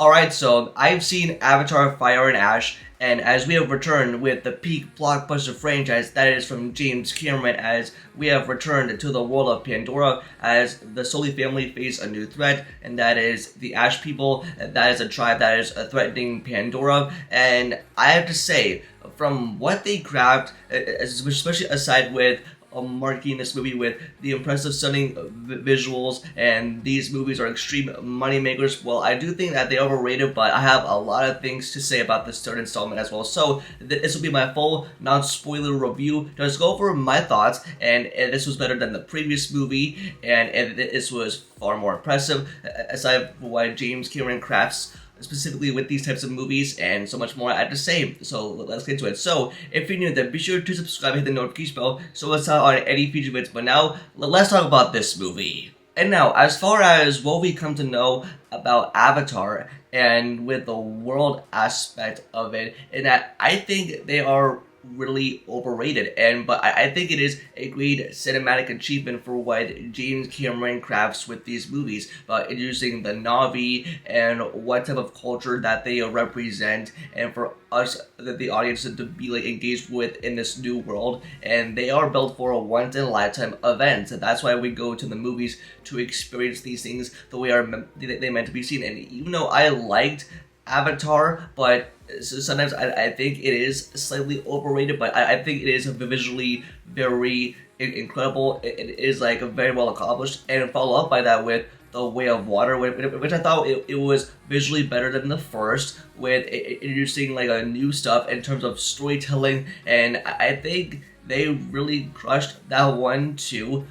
Alright, so I've seen Avatar Fire and Ash, and as we have returned with the peak blockbuster franchise that is from James Cameron, as we have returned to the world of Pandora, as the Sully family face a new threat, and that is the Ash people. That is a tribe that is threatening Pandora, and I have to say, from what they grabbed, especially aside with marking this movie with the impressive, stunning visuals, and these movies are extreme money makers. Well, I do think that they are overrated, but I have a lot of things to say about this third installment as well. So this will be my full non-spoiler review. Just go over my thoughts, and this was better than the previous movie, and this was far more impressive, aside from what James Cameron crafts specifically with these types of movies, and so much more I have to say. So let's get into it. So if you're new, then be sure to subscribe and hit the notification bell so it's not on any future videos. But now let's talk about this movie. And now, as far as what we come to know about Avatar and with the world aspect of it, in that I think they are really overrated, but I think it is a great cinematic achievement for what James Cameron crafts with these movies, introducing the Nav'i and what type of culture that they represent, and for us, the audience, to be engaged with in this new world. And they are built for a once-in-a-lifetime event. That's why we go to the movies, to experience these things the way they meant to be seen. And even though I liked Avatar, but sometimes I think it is slightly overrated, but I think it is visually very incredible. It is very well accomplished, and follow up by that with The Way of Water, which I thought it was visually better than the first, with introducing a new stuff in terms of storytelling, and I think they really crushed that one too.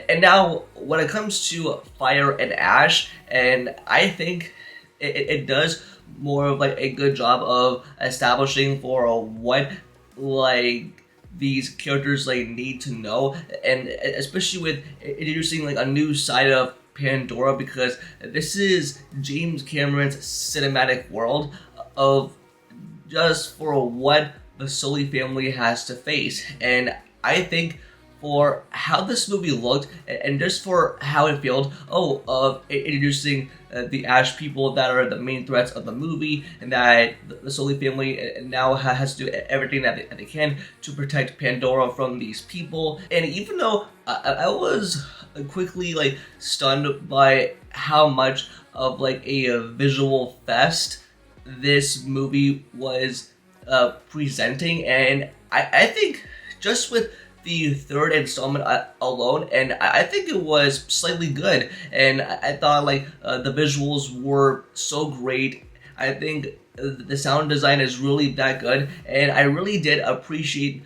And now when it comes to Fire and Ash, and I think it does more of a good job of establishing for what these characters need to know, and especially with introducing a new side of Pandora, because this is James Cameron's cinematic world of just for what the Sully family has to face. And I think for how this movie looked, and just for how it felt, of introducing the Ash people that are the main threats of the movie, and that the Sully family now has to do everything that they can to protect Pandora from these people. And even though I was quickly stunned by how much of a visual fest this movie was presenting, and I think just with the third installment alone, and I think it was slightly good, and I thought the visuals were so great. I think the sound design is really that good, and I really did appreciate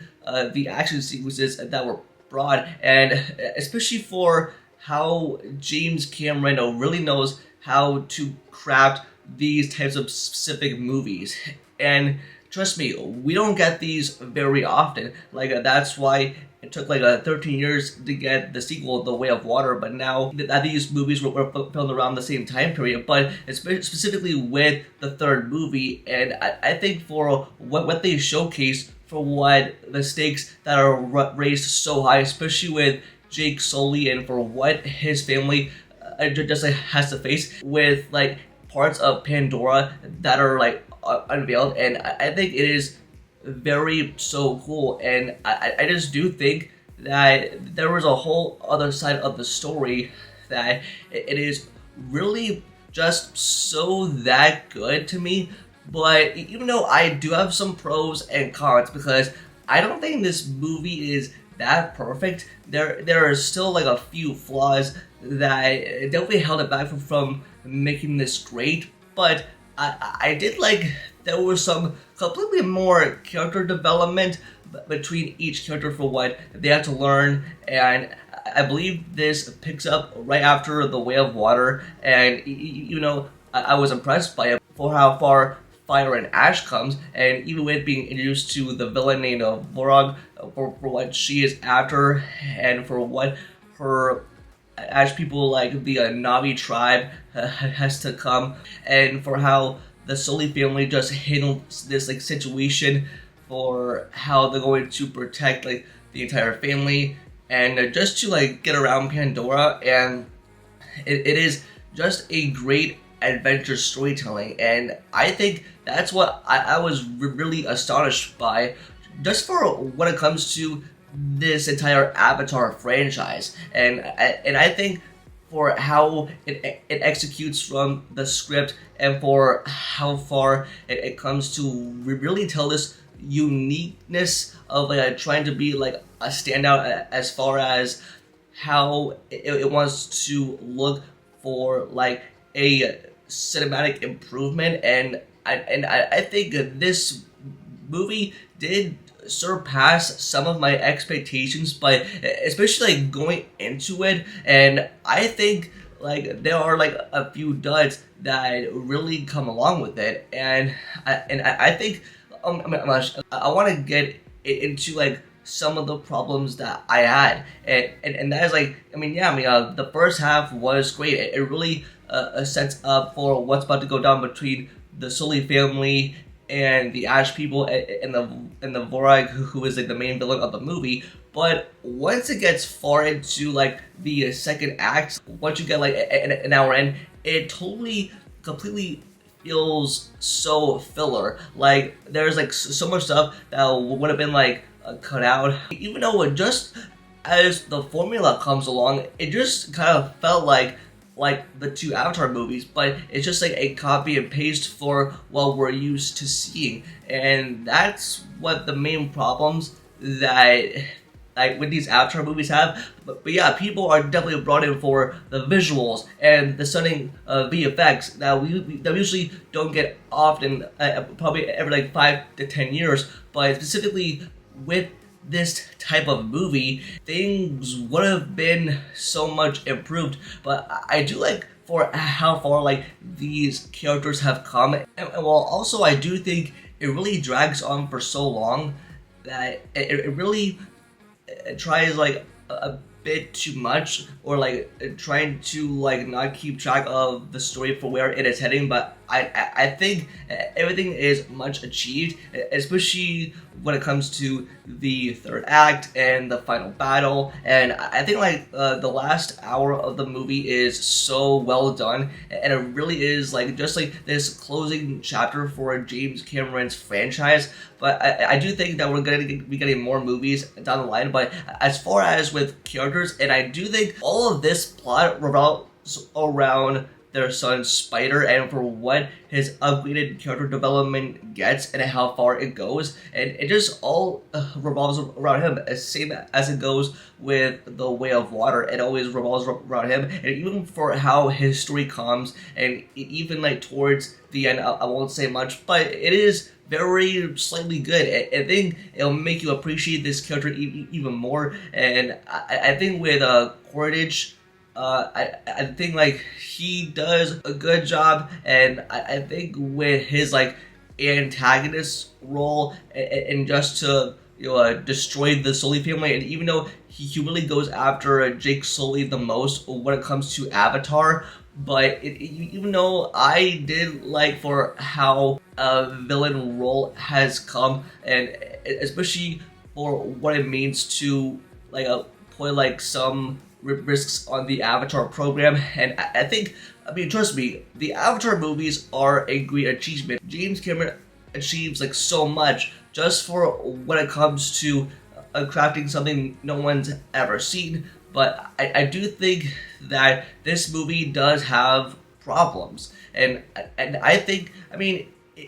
the action sequences that were brought, and especially for how James Cameron really knows how to craft these types of specific movies. And trust me, we don't get these very often. That's why it took 13 years to get the sequel, The Way of Water, but now that these movies were filmed around the same time period, but specifically with the third movie. And I think for what they showcase, for what the stakes that are raised so high, especially with Jake Sully, and for what his family just has to face with parts of Pandora that are unveiled, and I think it is very so cool. And I just do think that there was a whole other side of the story that it is really just so that good to me. But even though I do have some pros and cons, because I don't think this movie is that perfect, there are still a few flaws that definitely held it back from making this great. But I did there was some completely more character development between each character for what they had to learn, and I believe this picks up right after The Way of Water. And I was impressed by it for how far Fire and Ash comes, and even with being introduced to the villain named Varang, for what she is after, and for what her Ash people the Nav'i tribe has to come, and for how the Sully family just handled this situation, for how they're going to protect the entire family, and just to get around Pandora. And it is just a great adventure storytelling, and I think that's what I was really astonished by, just for when it comes to this entire Avatar franchise, and I think for how it executes from the script and for how far it comes to really tell this uniqueness of trying to be like a standout as far as how it wants to look for like a cinematic improvement, and I think this movie did surpass some of my expectations, but especially like going into it, and I think like there are like a few duds that really come along with it, and I think I want to get into like some of the problems that I had, and that is like the first half was great. It really sets up for what's about to go down between the Sully family and the Ash people and the Varang, who is like the main villain of the movie. But once it gets far into like the second act, once you get like an hour in, it totally completely feels so filler. Like there's like so much stuff that would have been like cut out, even though it just as the formula comes along, it just kind of felt like the two Avatar movies, but it's just like a copy and paste for what we're used to seeing, and that's what the main problems that like with these Avatar movies have. But yeah, people are definitely brought in for the visuals and the stunning VFX that we usually don't get often, probably every like 5 to 10 years, but specifically with this type of movie, things would have been so much improved. But I do like for how far like these characters have come, and while also I do think it really drags on for so long that it really tries like a bit too much, or like trying to like not keep track of the story for where it is heading. But I think everything is much achieved, especially when it comes to the third act and the final battle. And I think like the last hour of the movie is so well done, and it really is like just like this closing chapter for James Cameron's franchise. But I do think that we're going to be getting more movies down the line. But as far as with characters, and I do think all of this plot revolves around their son Spider, and for what his upgraded character development gets and how far it goes, and it just all revolves around him, as same as it goes with the Way of Water. It always revolves around him, and even for how his story comes, and even like towards the end, I won't say much, but it is very slightly good. I think it'll make you appreciate this character even more, and I think with Quidditch, I think like he does a good job, and I think with his like antagonist role and just to destroy the Sully family, and even though he really goes after Jake Sully the most when it comes to Avatar, but even though I did like for how a villain role has come, and especially for what it means to like put like some risks on the Avatar program, and I think, trust me, the Avatar movies are a great achievement. James Cameron achieves like so much just for when it comes to crafting something no one's ever seen. But I do think that this movie does have problems, and I think,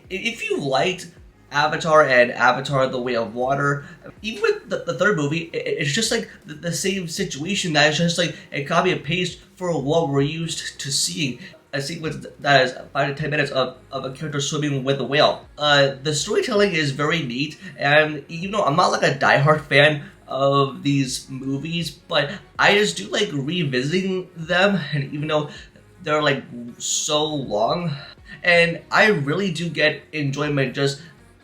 if you liked Avatar and Avatar The Way of Water, even with the third movie, it's just like the same situation, that is just like a copy and paste for what we're used to seeing. A sequence that is 5 to 10 minutes of a character swimming with a whale. The storytelling is very neat, and even though I'm not like a diehard fan of these movies, but I just do like revisiting them, and even though they're like so long, and I really do get enjoyment just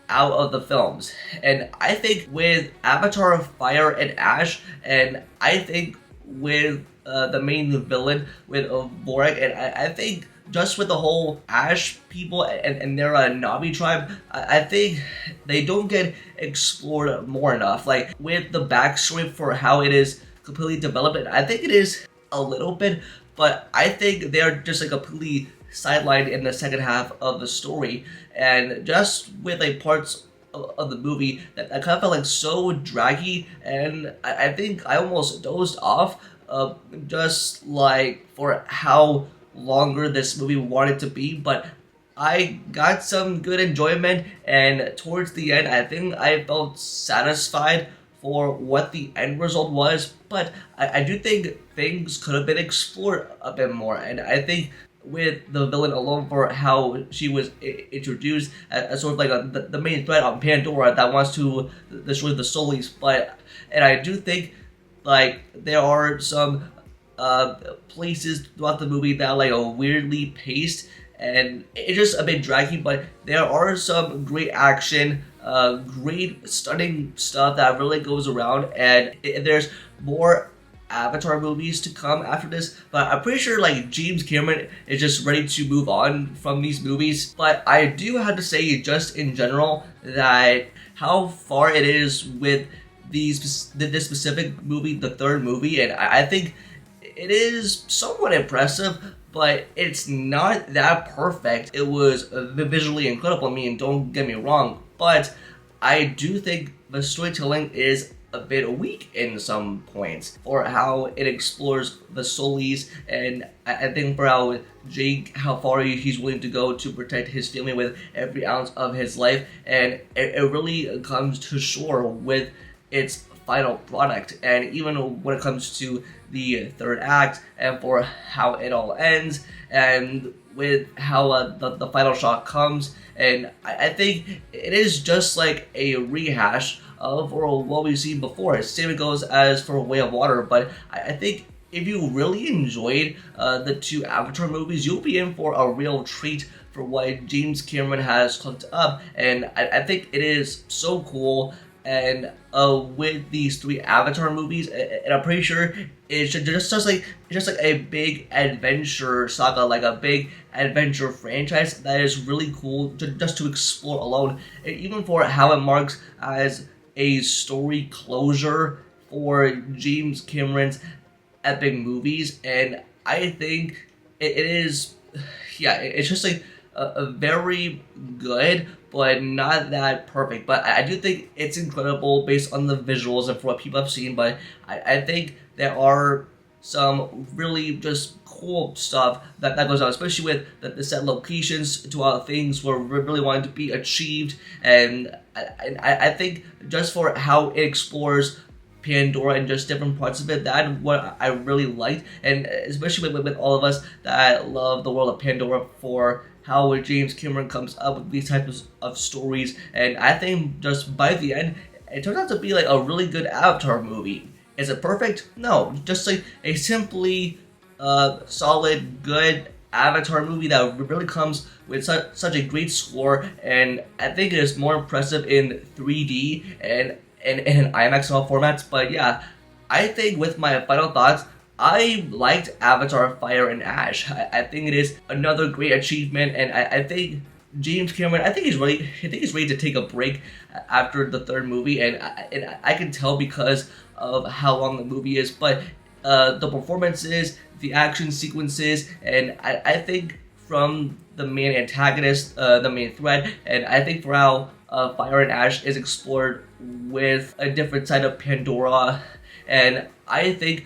out of the films. And I think with Avatar Fire and Ash, and I think with the main villain with Varang, and I think just with the whole Ash people and their Nav'i tribe, I think they don't get explored more enough. Like with the backstory for how it is completely developed, and I think it is a little bit, but I think they're just like completely sidelined in the second half of the story, and just with like parts of the movie that I kind of felt like so draggy, and I think I almost dozed off, just like for how longer this movie wanted to be, but I got some good enjoyment, and towards the end, I think I felt satisfied for what the end result was, but I do think things could have been explored a bit more, and I think with the villain alone for how she was introduced as sort of like the main threat on Pandora that wants to destroy the Sullys, and I do think like there are some places throughout the movie that like are weirdly paced, and it's just a bit draggy, but there are some great action, great stunning stuff that really goes around, and there's more Avatar movies to come after this, but I'm pretty sure like James Cameron is just ready to move on from these movies. But I do have to say, just in general, that how far it is with this specific movie, the third movie, and I think it is somewhat impressive, but it's not that perfect. It was visually incredible, I mean, don't get me wrong, but I do think the storytelling is a bit weak in some points for how it explores the Sullys, and I think for how Jake, how far he's willing to go to protect his family with every ounce of his life, and it really comes to shore with its final product. And even when it comes to the third act and for how it all ends, and with how the final shot comes, and I think it is just like a rehash of what we've seen before. Same it goes as for Way of Water, but I think if you really enjoyed the two Avatar movies, you'll be in for a real treat for what James Cameron has cooked up, and I think it is so cool. And with these three Avatar movies, and I'm pretty sure it's just like a big adventure saga, like a big adventure franchise that is really cool just to explore alone, and even for how it marks as a story closure for James Cameron's epic movies. And I think it is, yeah, it's just like a very good, but not that perfect. But I do think it's incredible based on the visuals and for what people have seen. But I think there are some really just cool stuff that goes on, especially with the set locations to how things were really wanting to be achieved. And I think just for how it explores Pandora and just different parts of it, that's what I really liked, and especially with all of us that love the world of Pandora for how James Cameron comes up with these types of stories. And I think just by the end, it turns out to be like a really good Avatar movie. Is it perfect? No, just like a simply solid, good Avatar movie that really comes with such a great score, and I think it is more impressive in 3D and in IMAX and all formats. But yeah, I think with my final thoughts, I liked Avatar Fire and Ash. I think it is another great achievement, and I think James Cameron, I think he's ready to take a break after the third movie, and I can tell because of how long the movie is. But the performances, the action sequences, and I think from the main antagonist, the main threat, and I think for how Fire and Ash is explored with a different side of Pandora, and I think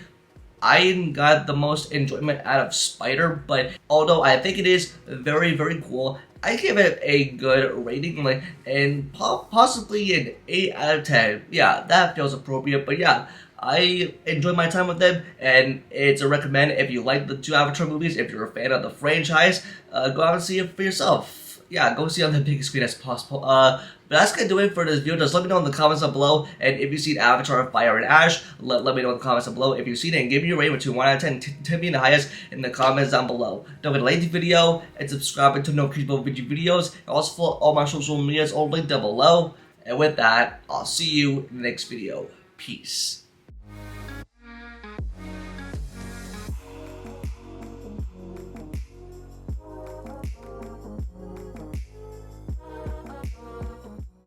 I got the most enjoyment out of Spider. But although I think it is very, very cool, I give it a good rating, like, and possibly an 8 out of 10. Yeah, that feels appropriate. But yeah, I enjoyed my time with them, and it's a recommend if you like the two Avatar movies. If you're a fan of the franchise, go out and see it for yourself. Yeah, go see it on the biggest screen as possible. But that's gonna do it for this video. Just let me know in the comments down below, and if you've seen Avatar Fire and Ash, let me know in the comments down below if you've seen it, and give me your rating between 1 out of 10, 10 being the highest, in the comments down below. Don't forget to like the video and subscribe to notifications about video videos, and also follow all my social medias all linked down below. And with that, I'll see you in the next video. Peace.